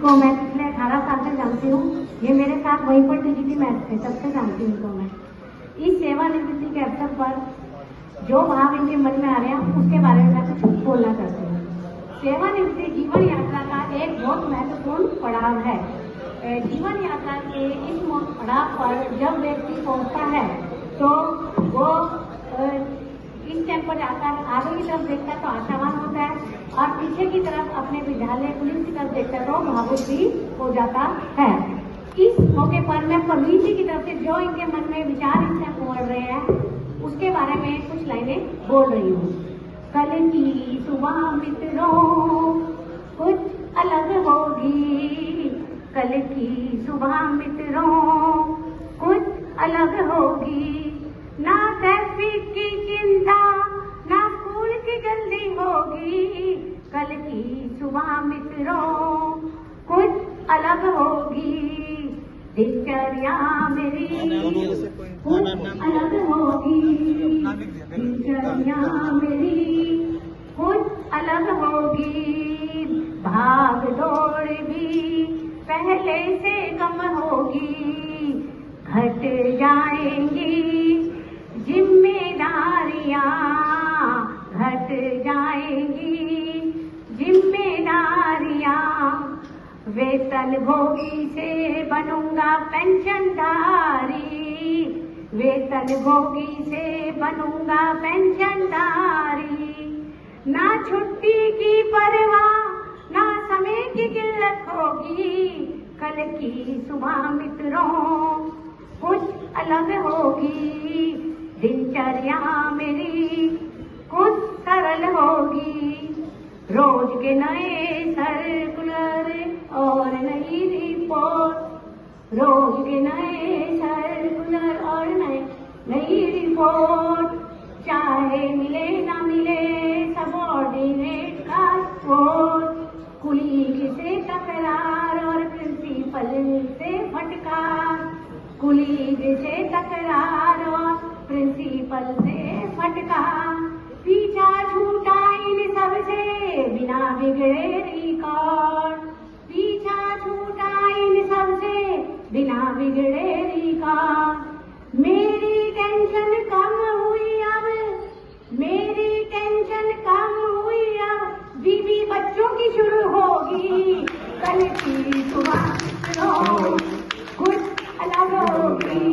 इनको मैं पिछले 18 साल से जानती हूँ। ये मेरे साथ वहीं पर टीजीटी मैच थे, तब से जानती हूँ इनको मैं। इस सेवानिवृत्ति के अवसर पर जो भाव इनके मन में आ रहे हैं उसके बारे में मैं कुछ बोलना चाहती हूँ। सेवानिवृत्ति जीवन यात्रा का एक बहुत महत्वपूर्ण पड़ाव है। जीवन यात्रा के इस पड़ाव पर जब व्यक्ति पहुंचता है तो वो इस टाइम पर जाता है, आगे की तरफ देखता है तो आशावान होता है और पीछे की तरफ अपने विद्यालय पुलिस की तरफ देखता है तो भावुक भी हो जाता है। इस मौके पर मैं परवीन जी की तरफ से जो इनके मन में विचार इस टाइम उमड़ रहे हैं उसके बारे में कुछ लाइनें बोल रही हूँ। कल की सुबह मित्रों कुछ अलग होगी, कल की सुबह मित्रों कुछ अलग होगी। ना ट्रैफिक की चिंता, ना स्कूल की जल्दी होगी, कल की सुबह मित्रों कुछ अलग होगी। दिनचर्या मेरी कुछ अलग होगी, दिनचर्या मेरी कुछ अलग होगी। भाग दौड़ भी पहले से कम होगी, घट जाएंगी जिम्मेदारियां, घट जाएंगी जिम्मेदारियां। वेतन भोगी से बनूंगा पेंशनधारी, वेतन भोगी से बनूंगा पेंशनधारी। ना छुट्टी की परवाह, ना समय की किल्लत होगी, कल की सुबह मित्रों कुछ अलग होगी। दिनचर्या मेरी कुछ सरल होगी, रोज के नए सर्कुलर और नई रिपोर्ट, रोज के नए सर्कुलर और नई रिपोर्ट। चाहे मिले ना मिले सबऑर्डिनेट का सपोर्ट, कुलीग से तकरार और प्रिंसिपल से फटकार, कुलीग से तकरार और प्रिंसिपल से फटकार। पीछा छूटा इन सबसे बिना बिगड़े रिकॉर्ड, पीछा छूटा इन सबसे बिना बिगड़े रिकॉर्ड। मेरी टेंशन कम हुई अब, मेरी टेंशन कम हुई अब, बीवी बच्चों की शुरू होगी, कल की सुबह कुछ अलग होगी।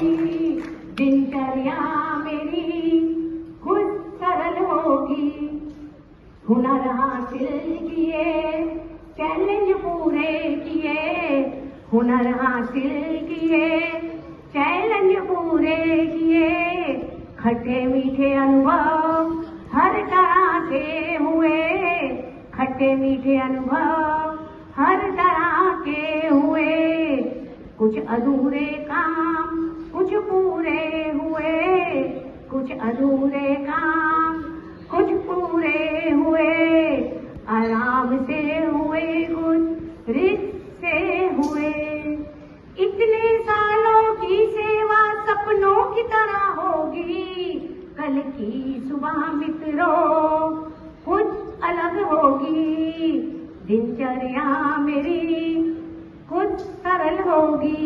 दिनचर्या मेरी कुछ सरल होगी। हुनर हासिल किए, चैलेंज पूरे किए, हुनर हासिल किए, चैलेंज पूरे किए। खट्टे मीठे अनुभव हर तरह के हुए, खट्टे मीठे अनुभव हर तरह के हुए। कुछ अधूरे काम कुछ पूरे हुए, कुछ अधूरे काम कुछ पूरे हुए। आराम से हुए कुछ रिस्क से हुए। इतने सालों की सेवा सपनों की तरह होगी, कल की सुबह मित्रों कुछ अलग होगी। दिनचर्या मेरी कुछ सरल होगी।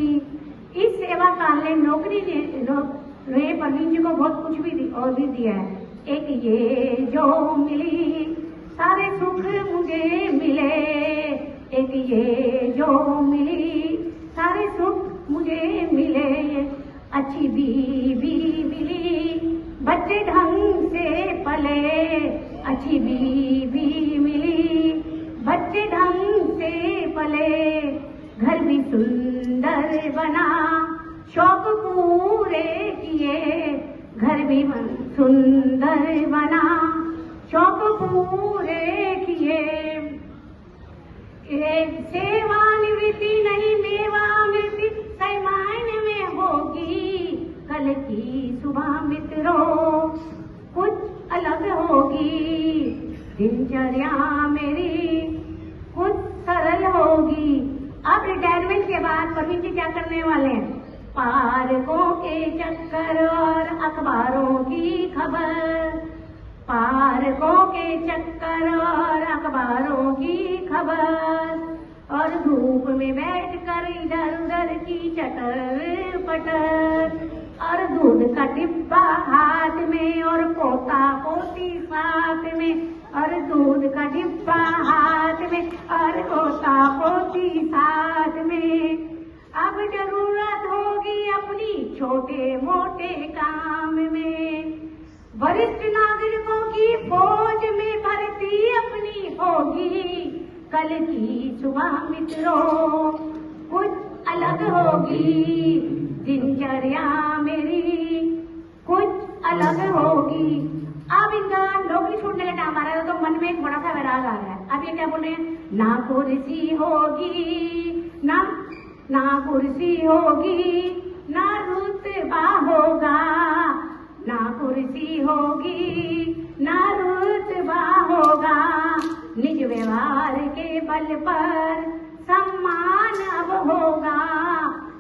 इस सेवा काल ने नौकरी ने परवीन जी को बहुत कुछ भी और भी दिया है। एक ये जो मिली सारे सुख मुझे मिले, एक ये जो मिली सारे सुख मुझे मिले। अच्छी बीवी मिली बच्चे ढंग से पले, अच्छी बीवी मिली बच्चे ढंग से पले। घर भी सुंदर बना शौक पूरे किए, घर भी सुंदर बना शौक पूरे किए। सेवानिवृत्ति नहीं मेवानिवृत्ति सैमान्य में होगी, कल की सुबह मित्रों कुछ अलग होगी। दिनचर्या मेरी कुछ सरल होगी। अब रिटायरमेंट के बाद परवीन जी क्या करने वाले हैं? पार्कों के चक्कर और अखबारों की खबर, पार्कों के चक्कर और अखबारों की खबर। और धूप में बैठकर इधर उधर की चटर पटर, और दूध का डिब्बा हाथ में और पोता पोती साथ में, और दूध का डिब्बा हाथ में और पोता पोती साथ में। अब जरूरत होगी अपनी छोटे मोटे काम में, वरिष्ठ नागरिकों की फौज में भर्ती अपनी होगी, कल की सुबह मित्रों कुछ अलग होगी, दिनचर्या मेरी कुछ अलग होगी। अब इनका नौकरी छूटने का टाइम आ रहा है तो मन में एक बड़ा सा वैराग आ रहा है। अब ये क्या बोल रहे हैं, ना कुर्सी होगी, ना कुर्सी होगी, ना रुतबा होगा, ना कुर्सी होगी, ना रुतबा होगा, निज व्यवहार के बल पर सम्मान अब होगा,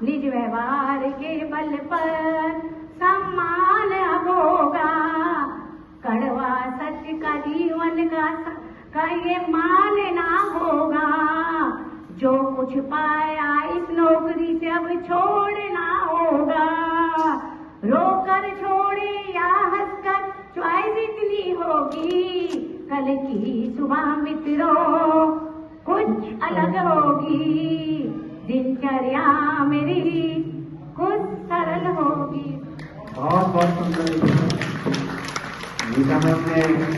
निज व्यवहार के बल पर सम्मान अब होगा। कड़वा सच का जीवन का ये मानना होगा, जो कुछ पाया इस नौकरी से अब छोड़ना होगा, रोकर छोड़े या हंसकर च्वाइस इतनी होगी, कल की सुबह मित्रों कुछ अलग होगी, दिनचर्या मेरी कुछ सरल होगी। बहुत बहुत सुंदर गीता मैम ने